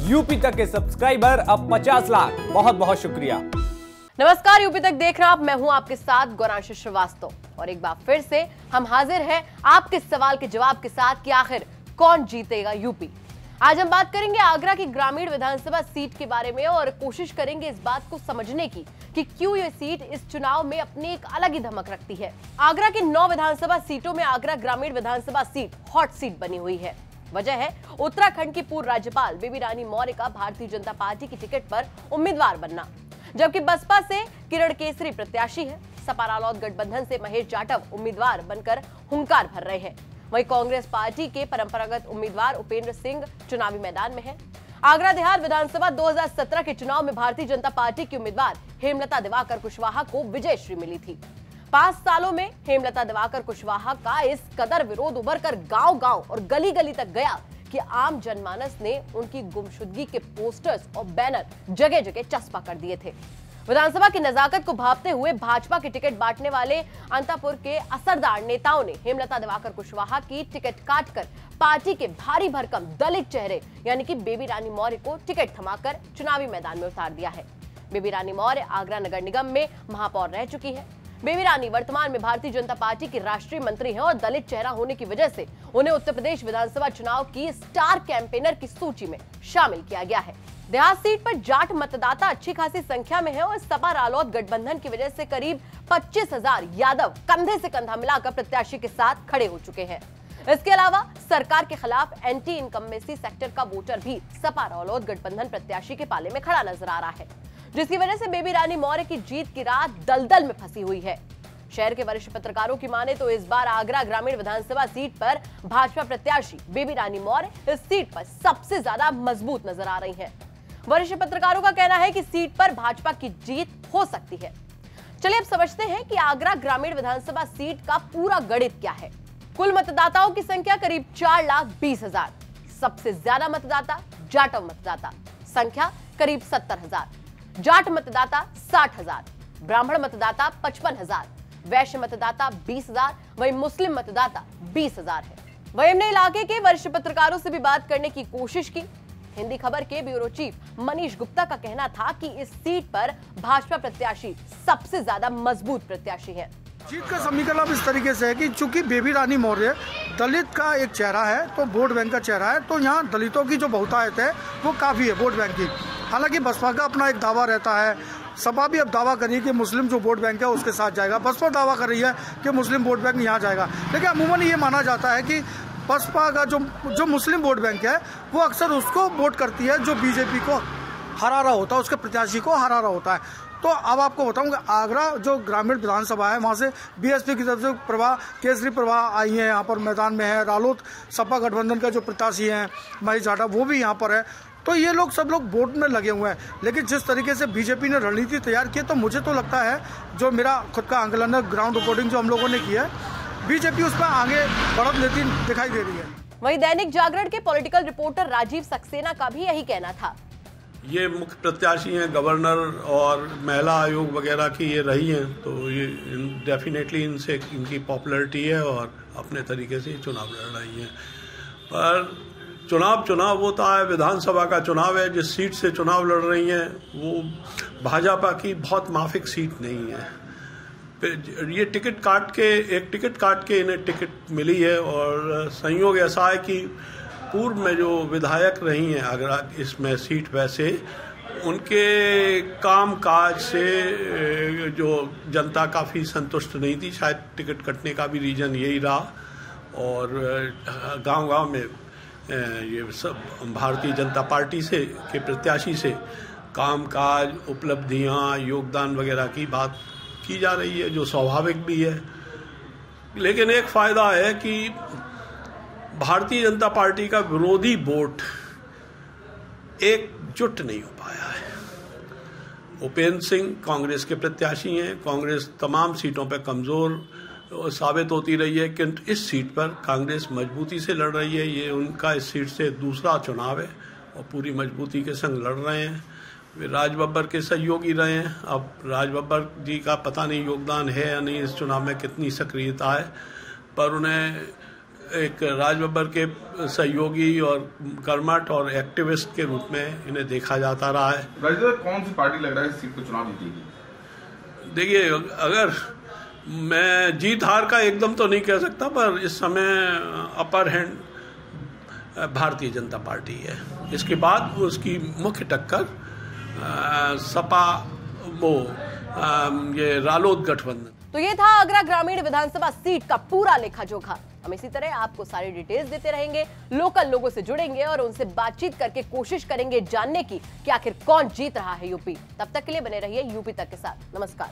UP तक के subscriber अब 50 लाख। बहुत बहुत शुक्रिया। नमस्कार, यूपी तक देख रहे हैं आप। मैं हूं आपके साथ गौरांश श्रीवास्तव और एक बार फिर से हम हाजिर हैं आपके सवाल के जवाब के साथ कि आखिर कौन जीतेगा यूपी। आज हम बात करेंगे आगरा की ग्रामीण विधानसभा सीट के बारे में और कोशिश करेंगे इस बात को समझने की कि क्यों ये सीट इस चुनाव में अपनी एक अलग ही धमक रखती है। आगरा की 9 विधानसभा सीटों में आगरा ग्रामीण विधानसभा सीट हॉट सीट बनी हुई है। वजह है उत्तराखंड की पूर्व राज्यपाल बेबी रानी मौर्य का भारतीय जनता पार्टी की टिकट पर उम्मीदवार बनना, जबकि बसपा से किरण केसरी प्रत्याशी है। सपा रालोद गठबंधन से महेश जाटव उम्मीदवार बनकर हुंकार भर रहे हैं। वहीं कांग्रेस पार्टी के परंपरागत उम्मीदवार उपेंद्र सिंह चुनावी मैदान में हैं। आगरा देहात विधानसभा 2017 के चुनाव में भारतीय जनता पार्टी की उम्मीदवार हेमलता दिवाकर कुशवाहा को विजयश्री मिली थी। 5 सालों में हेमलता दिवाकर कुशवाहा का इस कदर विरोध उभर कर गांव-गांव और गली-गली तक गया कि आम जनमानस ने उनकी गुमशुदगी के पोस्टर्स और बैनर जगह-जगह चस्पा कर दिए थे। विधानसभा की नजाकत को भांपते हुए भाजपा की टिकट बांटने वाले अंतापुर के असरदार नेताओं ने हेमलता दिवाकर कुशवाहा की टिकट काटकर पार्टी के भारी भरकम दलित चेहरे यानी कि बेबी रानी मौर्य को टिकट थमाकर चुनावी मैदान में उतार दिया है। बेबी रानी मौर्य आगरा नगर निगम में महापौर रह चुकी है। बेबी रानी वर्तमान में भारतीय जनता पार्टी की राष्ट्रीय मंत्री हैं और दलित चेहरा होने की वजह से उन्हें उत्तर प्रदेश विधानसभा चुनाव की स्टार कैंपेनर की सूची में शामिल किया गया है। देहात सीट पर जाट मतदाता अच्छी खासी संख्या में है और सपा रालोद गठबंधन की वजह से करीब 25,000 यादव कंधे से कंधा मिलाकर प्रत्याशी के साथ खड़े हो चुके हैं। इसके अलावा सरकार के खिलाफ एंटी इनकम्बेंसी सेक्टर का वोटर भी सपा रालोद गठबंधन प्रत्याशी के पाले में खड़ा नजर आ रहा है, जिसकी वजह से बेबी रानी मौर्य की जीत की रात दलदल में फंसी हुई है। शहर के वरिष्ठ पत्रकारों की माने तो इस बार आगरा ग्रामीण विधानसभा सीट पर भाजपा प्रत्याशी बेबी रानी मौर्य इस सीट पर सबसे ज्यादा मजबूत नजर आ रही हैं। वरिष्ठ पत्रकारों का कहना है कि सीट पर भाजपा की जीत हो सकती है। चलिए अब समझते हैं कि आगरा ग्रामीण विधानसभा सीट का पूरा गणित क्या है। कुल मतदाताओं की संख्या करीब 4,20,000। सबसे ज्यादा मतदाता जाटव मतदाता, संख्या करीब 70,000। जाट मतदाता 60,000, ब्राह्मण मतदाता 55,000, वैश्य मतदाता 20,000, वहीं मुस्लिम मतदाता 20,000 है। वहीं हमने इलाके के वरिष्ठ पत्रकारों से भी बात करने की कोशिश की। हिंदी खबर के ब्यूरो चीफ मनीष गुप्ता का कहना था कि इस सीट पर भाजपा प्रत्याशी सबसे ज्यादा मजबूत प्रत्याशी है। जीत का समीकरण अब इस तरीके से है कि चूंकि बेबी रानी मौर्य दलित का एक चेहरा है, तो वोट बैंक का चेहरा है, तो यहाँ दलितों की जो बहुतायत है वो काफी है वोट बैंक की। हालांकि बसपा का अपना एक दावा रहता है, सपा भी अब दावा कर रही है कि मुस्लिम जो वोट बैंक है उसके साथ जाएगा। बसपा दावा कर रही है कि मुस्लिम वोट बैंक यहाँ जाएगा, लेकिन अमूमन ये माना जाता है कि बसपा का जो मुस्लिम वोट बैंक है वो अक्सर उसको वोट करती है जो बीजेपी को हरा रहा होता है, उसके प्रत्याशी को हरा रहा होता है। तो अब आपको बताऊंगा आगरा जो ग्रामीण विधानसभा है वहाँ से बीएसपी की तरफ से केसरी प्रवाह आई है, यहाँ पर मैदान में है। रालोद सपा गठबंधन का जो प्रत्याशी है महेश जाटव वो भी यहाँ पर है। तो ये लोग सब लोग वोट में लगे हुए हैं, लेकिन जिस तरीके से बीजेपी ने रणनीति तैयार की है तो मुझे तो लगता है, जो मेरा खुद का आंकलन है, ग्राउंड रिपोर्टिंग जो हम लोगों ने की है, बीजेपी उस पर आगे बढ़त लेती दिखाई दे रही है। वहीं दैनिक जागरण के पॉलिटिकल रिपोर्टर राजीव सक्सेना का भी यही कहना था। ये मुख्य प्रत्याशी हैं, गवर्नर और महिला आयोग वगैरह की ये रही हैं, तो ये डेफिनेटली इनसे इनकी पॉपुलैरिटी है और अपने तरीके से चुनाव लड़ रही हैं। पर चुनाव होता है, विधानसभा का चुनाव है। जिस सीट से चुनाव लड़ रही हैं वो भाजपा की बहुत माफिक सीट नहीं है। ये एक टिकट काट के इन्हें टिकट मिली है और संयोग ऐसा है कि पूर्व में जो विधायक रही हैं आगरा इसमें सीट वैसे उनके काम काज से जो जनता काफ़ी संतुष्ट नहीं थी। शायद टिकट कटने का भी रीज़न यही रहा और गांव-गांव में ये सब भारतीय जनता पार्टी से के प्रत्याशी से काम काज, उपलब्धियां, योगदान वगैरह की बात की जा रही है, जो स्वाभाविक भी है। लेकिन एक फ़ायदा है कि भारतीय जनता पार्टी का विरोधी वोट एकजुट नहीं हो पाया है। उपेंद्र सिंह कांग्रेस के प्रत्याशी हैं, कांग्रेस तमाम सीटों पर कमज़ोर साबित होती रही है, किंतु इस सीट पर कांग्रेस मजबूती से लड़ रही है। ये उनका इस सीट से दूसरा चुनाव है और पूरी मजबूती के संग लड़ रहे हैं। वे राज बब्बर के सहयोगी रहे हैं। अब राज बब्बर जी का पता नहीं योगदान है या नहीं इस चुनाव में, कितनी सक्रियता है, पर उन्हें एक राज बब्बर के सहयोगी और कर्मठ और एक्टिविस्ट के रूप में इन्हें देखा जाता रहा है। राजेंद्र, कौन सी पार्टी लग रहा है इस सीट को चुनाव जीतेगी? देखिए, अगर मैं जीत हार का एकदम तो नहीं कह सकता, पर इस समय upper hand Bharatiya Janata party है। इसके बाद उसकी मुख्य टक्कर सपा ये रालोद गठबंधन। तो ये था आगरा ग्रामीण विधानसभा सीट का पूरा लेखा जोखा। हम इसी तरह आपको सारी डिटेल्स देते रहेंगे, लोकल लोगों से जुड़ेंगे और उनसे बातचीत करके कोशिश करेंगे जानने की कि आखिर कौन जीत रहा है यूपी। तब तक के लिए बने रहिए यूपी तक के साथ। नमस्कार।